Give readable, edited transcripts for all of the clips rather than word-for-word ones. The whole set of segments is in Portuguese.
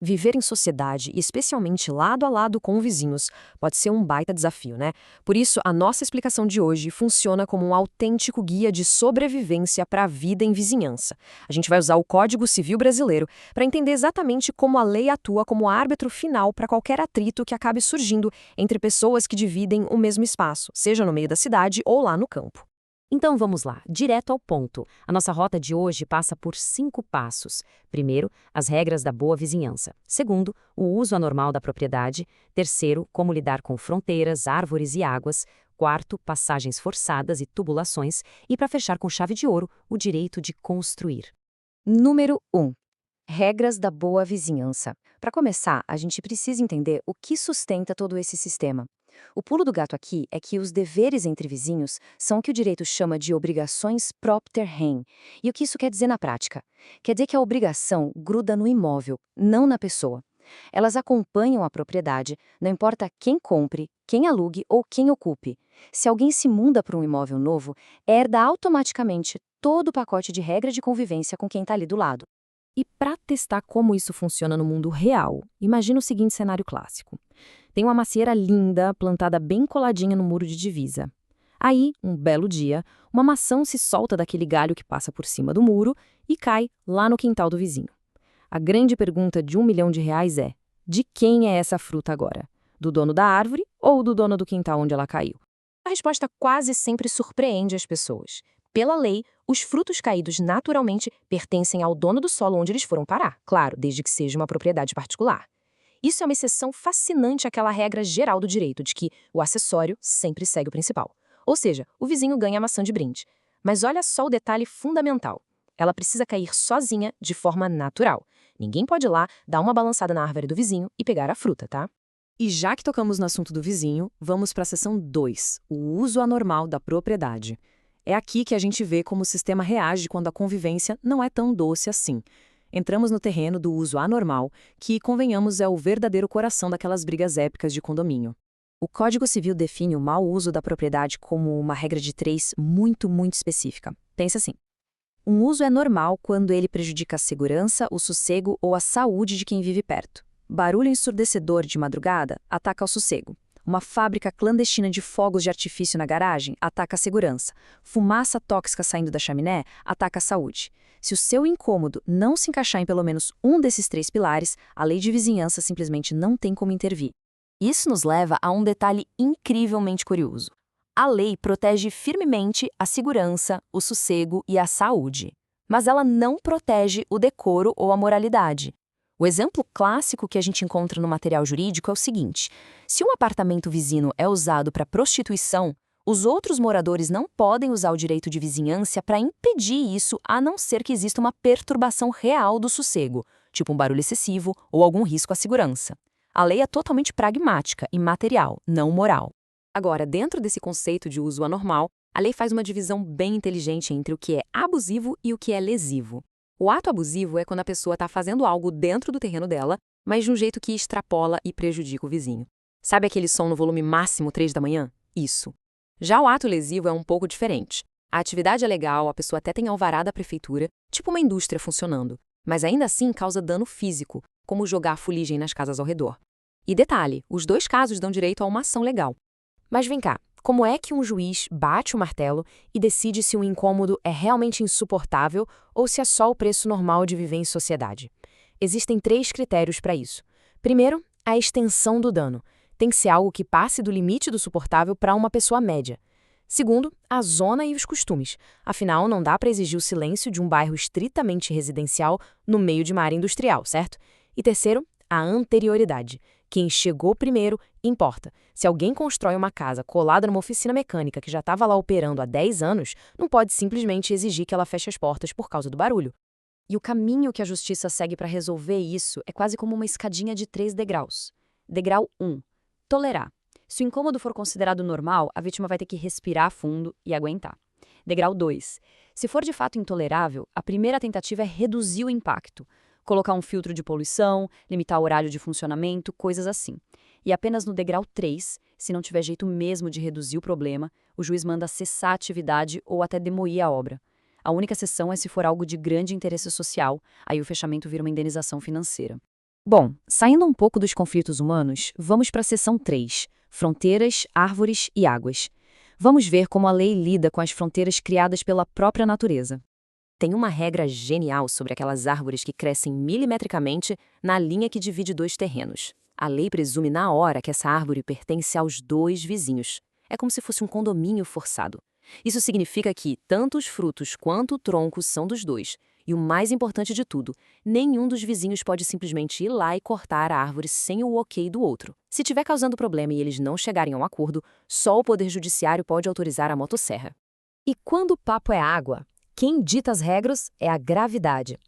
Viver em sociedade, e especialmente lado a lado com vizinhos, pode ser um baita desafio, né? Por isso, a nossa explicação de hoje funciona como um autêntico guia de sobrevivência para a vida em vizinhança. A gente vai usar o Código Civil Brasileiro para entender exatamente como a lei atua como árbitro final para qualquer atrito que acabe surgindo entre pessoas que dividem o mesmo espaço, seja no meio da cidade ou lá no campo. Então vamos lá, direto ao ponto. A nossa rota de hoje passa por 5 passos. Primeiro, as regras da boa vizinhança. Segundo, o uso anormal da propriedade. Terceiro, como lidar com fronteiras, árvores e águas. Quarto, passagens forçadas e tubulações. E para fechar com chave de ouro, o direito de construir. Número 1. Regras da boa vizinhança. Para começar, a gente precisa entender o que sustenta todo esse sistema. O pulo do gato aqui é que os deveres entre vizinhos são o que o direito chama de obrigações propter rem. E o que isso quer dizer na prática? Quer dizer que a obrigação gruda no imóvel, não na pessoa. Elas acompanham a propriedade, não importa quem compre, quem alugue ou quem ocupe. Se alguém se muda para um imóvel novo, herda automaticamente todo o pacote de regra de convivência com quem está ali do lado. E para testar como isso funciona no mundo real, imagina o seguinte cenário clássico. Tem uma macieira linda, plantada bem coladinha no muro de divisa. Aí, um belo dia, uma maçã se solta daquele galho que passa por cima do muro e cai lá no quintal do vizinho. A grande pergunta de R$ 1 milhão é: de quem é essa fruta agora? Do dono da árvore ou do dono do quintal onde ela caiu? A resposta quase sempre surpreende as pessoas. Pela lei, os frutos caídos naturalmente pertencem ao dono do solo onde eles foram parar, claro, desde que seja uma propriedade particular. Isso é uma exceção fascinante àquela regra geral do direito de que o acessório sempre segue o principal. Ou seja, o vizinho ganha a maçã de brinde. Mas olha só o detalhe fundamental. Ela precisa cair sozinha, de forma natural. Ninguém pode ir lá, dar uma balançada na árvore do vizinho e pegar a fruta, tá? E já que tocamos no assunto do vizinho, vamos para a seção 2, o uso anormal da propriedade. É aqui que a gente vê como o sistema reage quando a convivência não é tão doce assim. Entramos no terreno do uso anormal, que, convenhamos, é o verdadeiro coração daquelas brigas épicas de condomínio. O Código Civil define o mau uso da propriedade como uma regra de 3 muito específica. Pensa assim. Um uso é normal quando ele prejudica a segurança, o sossego ou a saúde de quem vive perto. Barulho ensurdecedor de madrugada ataca o sossego. Uma fábrica clandestina de fogos de artifício na garagem ataca a segurança. Fumaça tóxica saindo da chaminé ataca a saúde. Se o seu incômodo não se encaixar em pelo menos um desses 3 pilares, a lei de vizinhança simplesmente não tem como intervir. Isso nos leva a um detalhe incrivelmente curioso. A lei protege firmemente a segurança, o sossego e a saúde. Mas ela não protege o decoro ou a moralidade. O exemplo clássico que a gente encontra no material jurídico é o seguinte: se um apartamento vizinho é usado para prostituição, os outros moradores não podem usar o direito de vizinhança para impedir isso, a não ser que exista uma perturbação real do sossego, tipo um barulho excessivo ou algum risco à segurança. A lei é totalmente pragmática e material, não moral. Agora, dentro desse conceito de uso anormal, a lei faz uma divisão bem inteligente entre o que é abusivo e o que é lesivo. O ato abusivo é quando a pessoa está fazendo algo dentro do terreno dela, mas de um jeito que extrapola e prejudica o vizinho. Sabe aquele som no volume máximo 3 da manhã? Isso. Já o ato lesivo é um pouco diferente. A atividade é legal, a pessoa até tem alvará da prefeitura, tipo uma indústria funcionando, mas ainda assim causa dano físico, como jogar fuligem nas casas ao redor. E detalhe, os 2 casos dão direito a uma ação legal. Mas vem cá, como é que um juiz bate o martelo e decide se um incômodo é realmente insuportável ou se é só o preço normal de viver em sociedade? Existem 3 critérios para isso. Primeiro, a extensão do dano. Tem que ser algo que passe do limite do suportável para uma pessoa média. Segundo, a zona e os costumes. Afinal, não dá para exigir o silêncio de um bairro estritamente residencial no meio de uma área industrial, certo? E terceiro, a anterioridade. Quem chegou primeiro importa. Se alguém constrói uma casa colada numa oficina mecânica que já estava lá operando há 10 anos, não pode simplesmente exigir que ela feche as portas por causa do barulho. E o caminho que a justiça segue para resolver isso é quase como uma escadinha de 3 degraus. Degrau 1. Tolerar. Se o incômodo for considerado normal, a vítima vai ter que respirar fundo e aguentar. Degrau 2. Se for de fato intolerável, a primeira tentativa é reduzir o impacto. Colocar um filtro de poluição, limitar o horário de funcionamento, coisas assim. E apenas no degrau 3, se não tiver jeito mesmo de reduzir o problema, o juiz manda cessar a atividade ou até demolir a obra. A única exceção é se for algo de grande interesse social, aí o fechamento vira uma indenização financeira. Bom, saindo um pouco dos conflitos humanos, vamos para a seção 3, fronteiras, árvores e águas. Vamos ver como a lei lida com as fronteiras criadas pela própria natureza. Tem uma regra genial sobre aquelas árvores que crescem milimetricamente na linha que divide dois terrenos. A lei presume na hora que essa árvore pertence aos dois vizinhos. É como se fosse um condomínio forçado. Isso significa que tanto os frutos quanto o tronco são dos dois. E o mais importante de tudo, nenhum dos vizinhos pode simplesmente ir lá e cortar a árvore sem o ok do outro. Se tiver causando problema e eles não chegarem a um acordo, só o Poder Judiciário pode autorizar a motosserra. E quando o papo é água, quem dita as regras é a gravidade.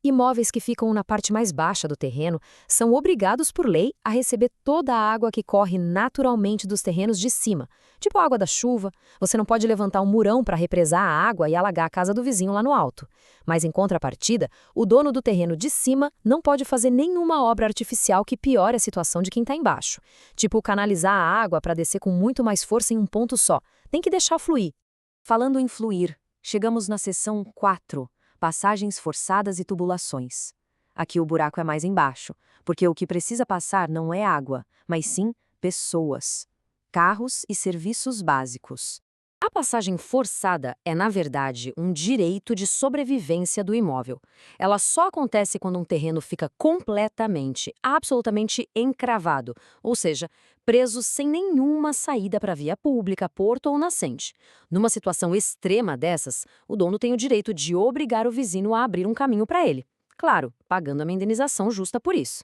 Imóveis que ficam na parte mais baixa do terreno são obrigados por lei a receber toda a água que corre naturalmente dos terrenos de cima, tipo a água da chuva. Você não pode levantar um murão para represar a água e alagar a casa do vizinho lá no alto. Mas, em contrapartida, o dono do terreno de cima não pode fazer nenhuma obra artificial que piore a situação de quem está embaixo, tipo canalizar a água para descer com muito mais força em um ponto só. Tem que deixar fluir. Falando em fluir, chegamos na seção 4. Passagens forçadas e tubulações. Aqui o buraco é mais embaixo, porque o que precisa passar não é água, mas sim pessoas, carros e serviços básicos. A passagem forçada é, na verdade, um direito de sobrevivência do imóvel. Ela só acontece quando um terreno fica completamente, absolutamente encravado, ou seja, preso sem nenhuma saída para via pública, porto ou nascente. Numa situação extrema dessas, o dono tem o direito de obrigar o vizinho a abrir um caminho para ele. Claro, pagando uma indenização justa por isso.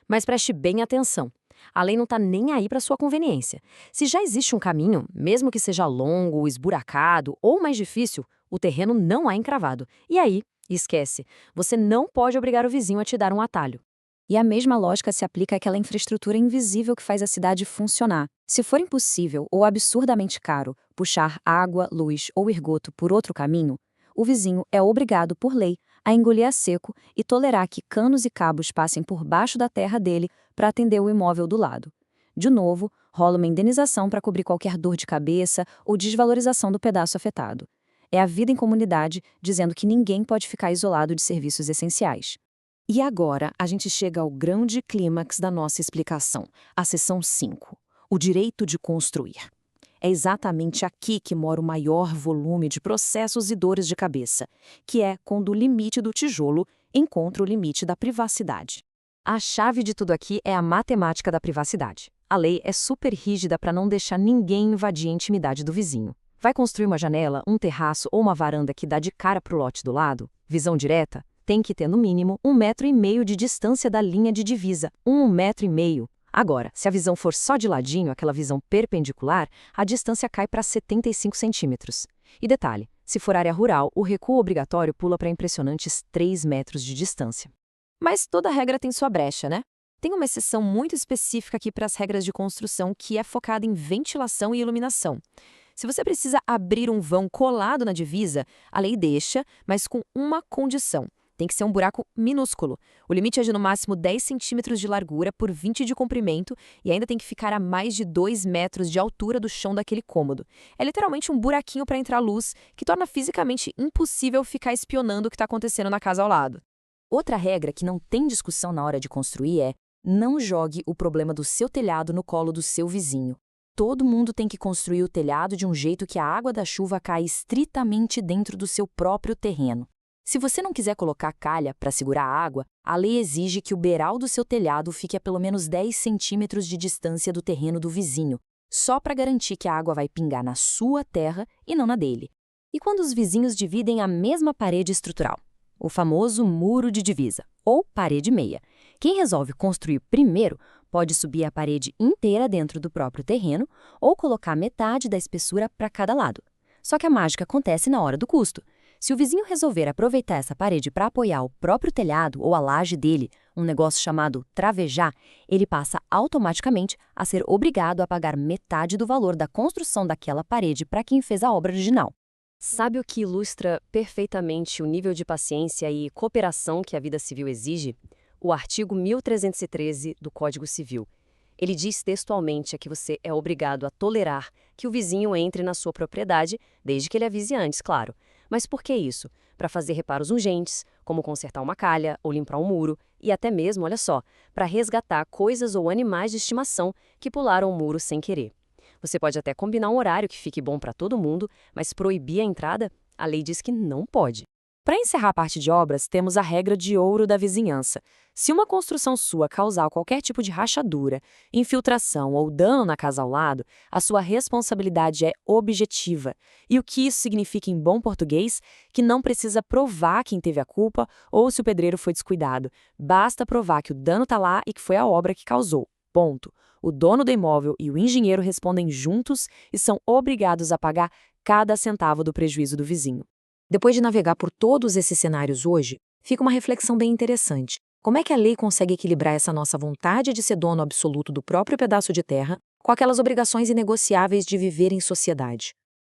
Mas preste bem atenção. A lei não está nem aí para sua conveniência. Se já existe um caminho, mesmo que seja longo, esburacado ou mais difícil, o terreno não é encravado. E aí, esquece, você não pode obrigar o vizinho a te dar um atalho. E a mesma lógica se aplica àquela infraestrutura invisível que faz a cidade funcionar. Se for impossível ou absurdamente caro puxar água, luz ou esgoto por outro caminho, o vizinho é obrigado, por lei, a engolir a seco e tolerar que canos e cabos passem por baixo da terra dele para atender o imóvel do lado. De novo, rola uma indenização para cobrir qualquer dor de cabeça ou desvalorização do pedaço afetado. É a vida em comunidade dizendo que ninguém pode ficar isolado de serviços essenciais. E agora a gente chega ao grande clímax da nossa explicação, a seção 5, o direito de construir. É exatamente aqui que mora o maior volume de processos e dores de cabeça, que é quando o limite do tijolo encontra o limite da privacidade. A chave de tudo aqui é a matemática da privacidade. A lei é super rígida para não deixar ninguém invadir a intimidade do vizinho. Vai construir uma janela, um terraço ou uma varanda que dá de cara para o lote do lado? Visão direta? Tem que ter no mínimo 1,5 metro de distância da linha de divisa. 1,5 metro. Agora, se a visão for só de ladinho, aquela visão perpendicular, a distância cai para 75 centímetros. E detalhe, se for área rural, o recuo obrigatório pula para impressionantes 3 metros de distância. Mas toda regra tem sua brecha, né? Tem uma exceção muito específica aqui para as regras de construção que é focada em ventilação e iluminação. Se você precisa abrir um vão colado na divisa, a lei deixa, mas com uma condição. Tem que ser um buraco minúsculo. O limite é de no máximo 10 centímetros de largura por 20 de comprimento e ainda tem que ficar a mais de 2 metros de altura do chão daquele cômodo. É literalmente um buraquinho para entrar luz, que torna fisicamente impossível ficar espionando o que está acontecendo na casa ao lado. Outra regra que não tem discussão na hora de construir é: não jogue o problema do seu telhado no colo do seu vizinho. Todo mundo tem que construir o telhado de um jeito que a água da chuva caia estritamente dentro do seu próprio terreno. Se você não quiser colocar calha para segurar a água, a lei exige que o beiral do seu telhado fique a pelo menos 10 centímetros de distância do terreno do vizinho, só para garantir que a água vai pingar na sua terra e não na dele. E quando os vizinhos dividem a mesma parede estrutural? O famoso muro de divisa, ou parede meia. Quem resolve construir primeiro pode subir a parede inteira dentro do próprio terreno ou colocar metade da espessura para cada lado. Só que a mágica acontece na hora do custo. Se o vizinho resolver aproveitar essa parede para apoiar o próprio telhado ou a laje dele, um negócio chamado travejar, ele passa automaticamente a ser obrigado a pagar metade do valor da construção daquela parede para quem fez a obra original. Sabe o que ilustra perfeitamente o nível de paciência e cooperação que a vida civil exige? O artigo 1313 do Código Civil. Ele diz textualmente que você é obrigado a tolerar que o vizinho entre na sua propriedade, desde que ele avise antes, claro. Mas por que isso? Para fazer reparos urgentes, como consertar uma calha ou limpar um muro, e até mesmo, olha só, para resgatar coisas ou animais de estimação que pularam o muro sem querer. Você pode até combinar um horário que fique bom para todo mundo, mas proibir a entrada, a lei diz que não pode. Para encerrar a parte de obras, temos a regra de ouro da vizinhança. Se uma construção sua causar qualquer tipo de rachadura, infiltração ou dano na casa ao lado, a sua responsabilidade é objetiva. E o que isso significa em bom português? Que não precisa provar quem teve a culpa ou se o pedreiro foi descuidado. Basta provar que o dano está lá e que foi a obra que causou. Ponto. O dono do imóvel e o engenheiro respondem juntos e são obrigados a pagar cada centavo do prejuízo do vizinho. Depois de navegar por todos esses cenários hoje, fica uma reflexão bem interessante. Como é que a lei consegue equilibrar essa nossa vontade de ser dono absoluto do próprio pedaço de terra com aquelas obrigações inegociáveis de viver em sociedade?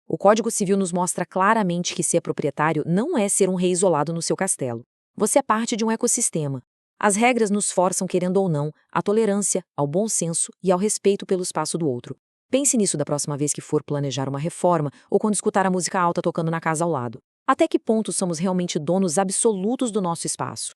O Código Civil nos mostra claramente que ser proprietário não é ser um rei isolado no seu castelo. Você é parte de um ecossistema. As regras nos forçam, querendo ou não, à tolerância, ao bom senso e ao respeito pelo espaço do outro. Pense nisso da próxima vez que for planejar uma reforma ou quando escutar a música alta tocando na casa ao lado. Até que ponto somos realmente donos absolutos do nosso espaço?